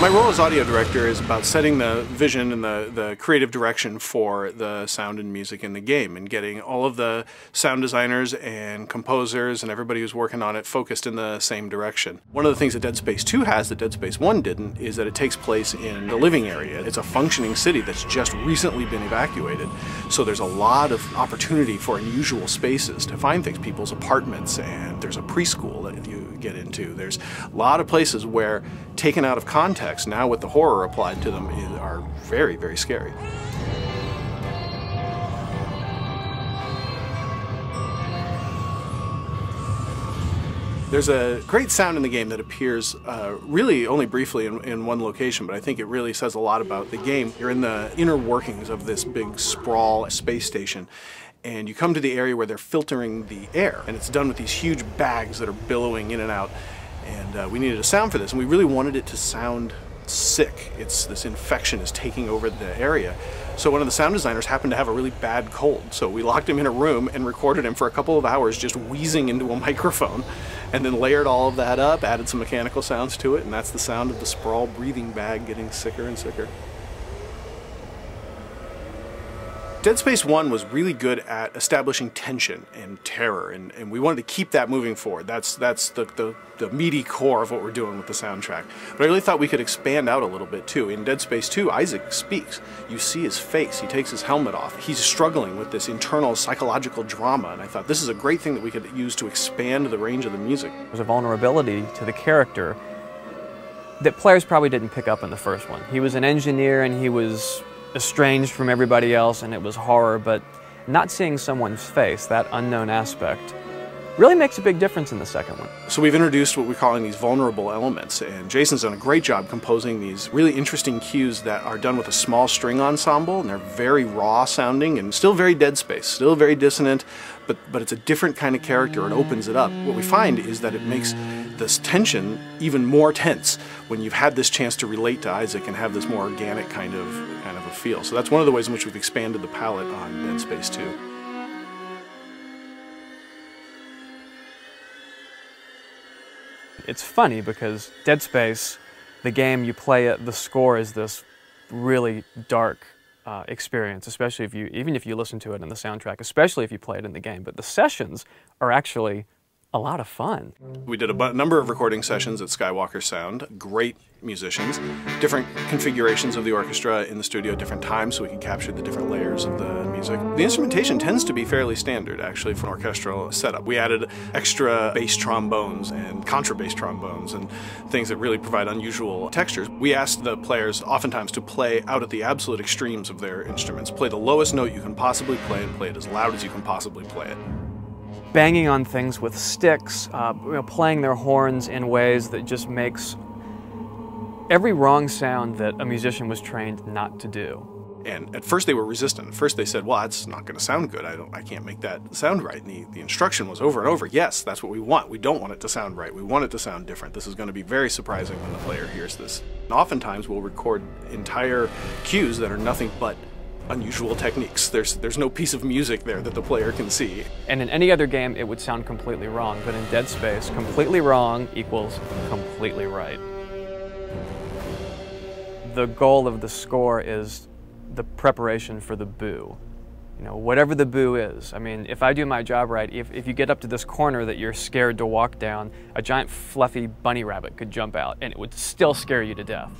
My role as audio director is about setting the vision and the creative direction for the sound and music in the game, and getting all of the sound designers and composers and everybody who's working on it focused in the same direction. One of the things that Dead Space 2 has that Dead Space 1 didn't is that it takes place in the living area. It's a functioning city that's just recently been evacuated, so there's a lot of opportunity for unusual spaces to find things, people's apartments, and there's a preschool that you get into. There's a lot of places where, taken out of context, now with the horror applied to them, are very, very scary. There's a great sound in the game that appears really only briefly in one location, but I think it really says a lot about the game. You're in the inner workings of this big sprawl space station, and you come to the area where they're filtering the air, and it's done with these huge bags that are billowing in and out. And we needed a sound for this, and we really wanted it to sound sick. This infection is taking over the area. So one of the sound designers happened to have a really bad cold, so we locked him in a room and recorded him for a couple of hours just wheezing into a microphone, and then layered all of that up, added some mechanical sounds to it, and that's the sound of the sprawl breathing bag getting sicker and sicker. Dead Space 1 was really good at establishing tension and terror, and we wanted to keep that moving forward. That's the meaty core of what we're doing with the soundtrack. But I really thought we could expand out a little bit too. In Dead Space 2, Isaac speaks. You see his face. He takes his helmet off. He's struggling with this internal psychological drama, and I thought this is a great thing that we could use to expand the range of the music. There's a vulnerability to the character that players probably didn't pick up in the first one. He was an engineer, and he was estranged from everybody else, and it was horror, but not seeing someone's face, that unknown aspect, really makes a big difference in the second one. So we've introduced what we're calling these vulnerable elements, and Jason's done a great job composing these really interesting cues that are done with a small string ensemble, and they're very raw sounding and still very Dead Space, still very dissonant, but it's a different kind of character. It opens it up. What we find is that it makes this tension even more tense when you've had this chance to relate to Isaac and have this more organic kind of a feel. So that's one of the ways in which we've expanded the palette on Dead Space 2. It's funny because Dead Space, the game, you play it, the score is this really dark experience, especially even if you listen to it in the soundtrack, especially if you play it in the game. But the sessions are actually a lot of fun. We did a number of recording sessions at Skywalker Sound. Great musicians, different configurations of the orchestra in the studio at different times so we could capture the different layers of the music. The instrumentation tends to be fairly standard, actually, for an orchestral setup. We added extra bass trombones and contrabass trombones and things that really provide unusual textures. We asked the players oftentimes to play out at the absolute extremes of their instruments. Play the lowest note you can possibly play and play it as loud as you can possibly play it. Banging on things with sticks, playing their horns in ways that just makes every wrong sound that a musician was trained not to do. And at first they were resistant. At first they said, well, it's not going to sound good. I can't make that sound right. And the instruction was over and over, yes, that's what we want. We don't want it to sound right. We want it to sound different. This is going to be very surprising when the player hears this. And oftentimes we'll record entire cues that are nothing but unusual techniques. There's no piece of music there that the player can see. And in any other game, it would sound completely wrong. But in Dead Space, completely wrong equals completely right. The goal of the score is the preparation for the boo. Whatever the boo is. I mean, if I do my job right, if you get up to this corner that you're scared to walk down, a giant fluffy bunny rabbit could jump out and it would still scare you to death.